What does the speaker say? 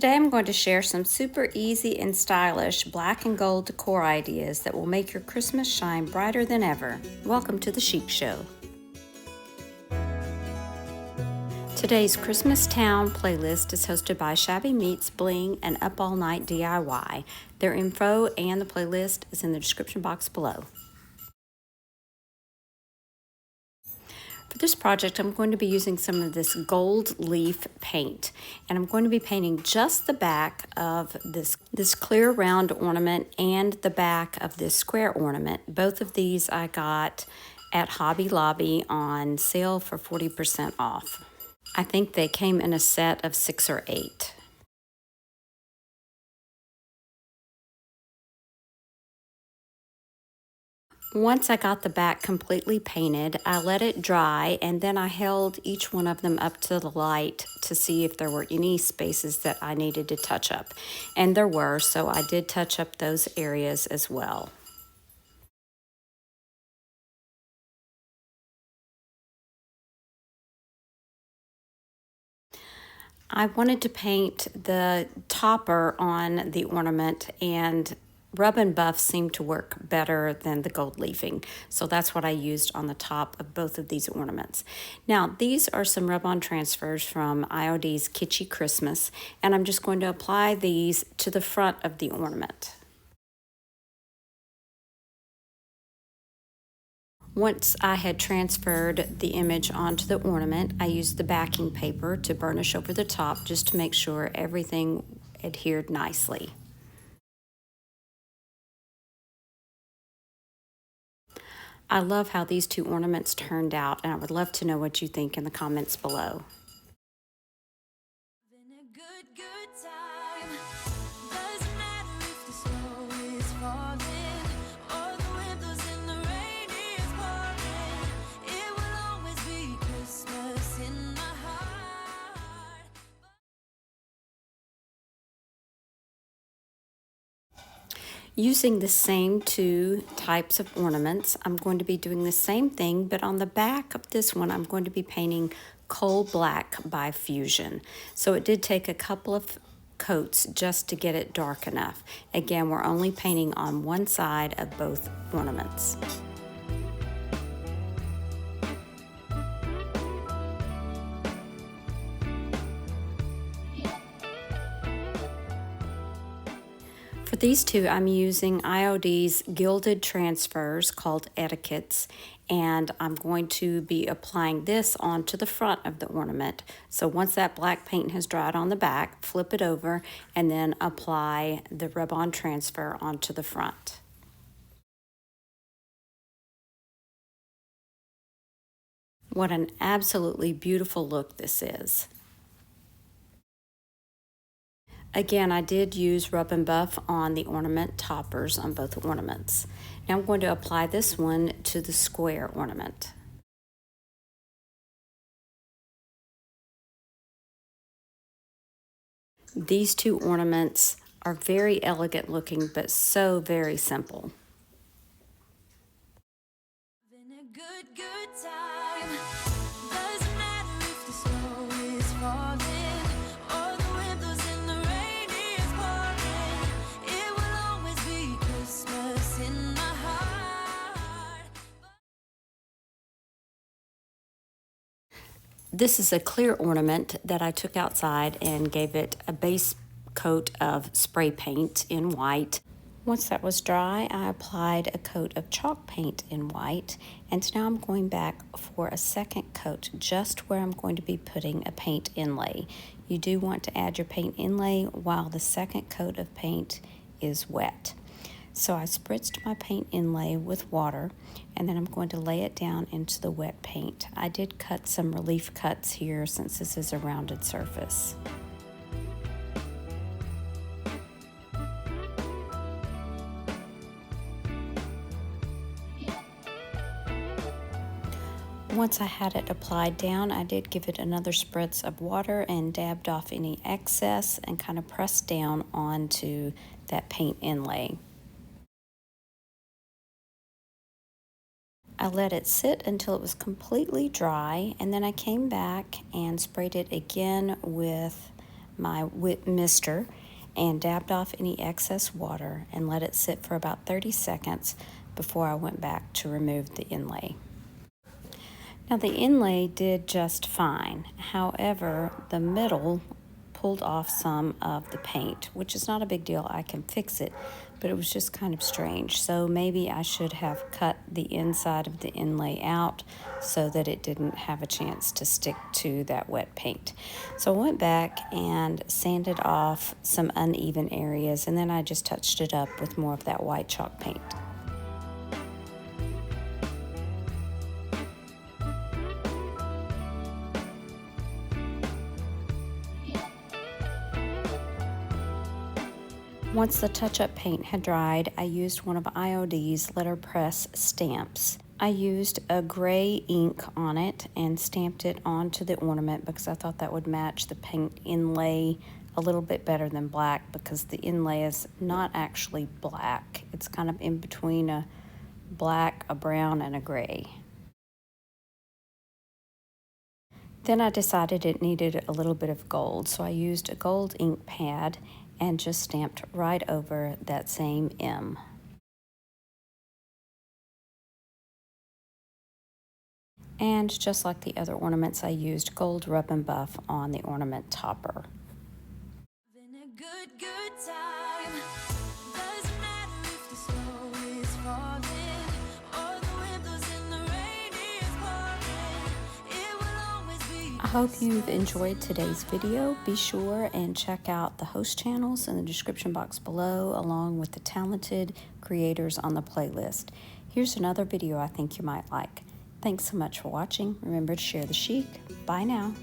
Today I'm going to share some super easy and stylish black and gold decor ideas that will make your Christmas shine brighter than ever. Welcome to the Chic Show. Today's Christmas Town playlist is hosted by Shabby Meets Bling and Up All Night DIY. Their info and the playlist is in the description box below. For this project, I'm going to be using some of this gold leaf paint, and I'm going to be painting just the back of this clear round ornament and the back of this square ornament. Both of these I got at Hobby Lobby on sale for 40% off. I think they came in a set of 6 or 8. Once I got the back completely painted, I let it dry, and then I held each one of them up to the light to see if there were any spaces that I needed to touch up. And there were, so I did touch up those areas as well. I wanted to paint the topper on the ornament, and rub and buff seemed to work better than the gold leafing. So that's what I used on the top of both of these ornaments. Now, these are some rub-on transfers from IOD's Kitschy Christmas, and I'm just going to apply these to the front of the ornament. Once I had transferred the image onto the ornament, I used the backing paper to burnish over the top just to make sure everything adhered nicely. I love how these two ornaments turned out, and I would love to know what you think in the comments below. Using the same two types of ornaments, I'm going to be doing the same thing, but on the back of this one, I'm going to be painting Coal Black by Fusion. So it did take a couple of coats just to get it dark enough. Again, we're only painting on one side of both ornaments. For these two, I'm using IOD's Gilded Transfers called Etiquettes, and I'm going to be applying this onto the front of the ornament. So once that black paint has dried on the back, flip it over and then apply the rub-on transfer onto the front. What an absolutely beautiful look this is. Again, I did use rub and buff on the ornament toppers on both ornaments. Now I'm going to apply this one to the square ornament. These two ornaments are very elegant looking, but so very simple. This is a clear ornament that I took outside and gave it a base coat of spray paint in white. Once that was dry, I applied a coat of chalk paint in white, and now I'm going back for a second coat just where I'm going to be putting a paint inlay. You do want to add your paint inlay while the second coat of paint is wet. So I spritzed my paint inlay with water, and then I'm going to lay it down into the wet paint. I did cut some relief cuts here since this is a rounded surface. Once I had it applied down, I did give it another spritz of water and dabbed off any excess and kind of pressed down onto that paint inlay. I let it sit until it was completely dry, and then I came back and sprayed it again with my mister and dabbed off any excess water and let it sit for about 30 seconds before I went back to remove the inlay. Now the inlay did just fine. However, the middle pulled off some of the paint, which is not a big deal. I can fix it, but it was just kind of strange. So maybe I should have cut the inside of the inlay out so that it didn't have a chance to stick to that wet paint. So I went back and sanded off some uneven areas, and then I just touched it up with more of that white chalk paint. Once the touch-up paint had dried, I used one of IOD's letterpress stamps. I used a gray ink on it and stamped it onto the ornament because I thought that would match the paint inlay a little bit better than black, because the inlay is not actually black. It's kind of in between a black, a brown, and a gray. Then I decided it needed a little bit of gold, so I used a gold ink pad and just stamped right over that same M. And just like the other ornaments, I used gold rub and buff on the ornament topper. Been a good time. Doesn't matter if the snow is falling or the wind blows and the rain is pouring. It will always be. I hope you've enjoyed today's video. Be sure and check out the host channels in the description box below, along with the talented creators on the playlist. Here's another video I think you might like. Thanks so much for watching. Remember to share the chic. Bye now.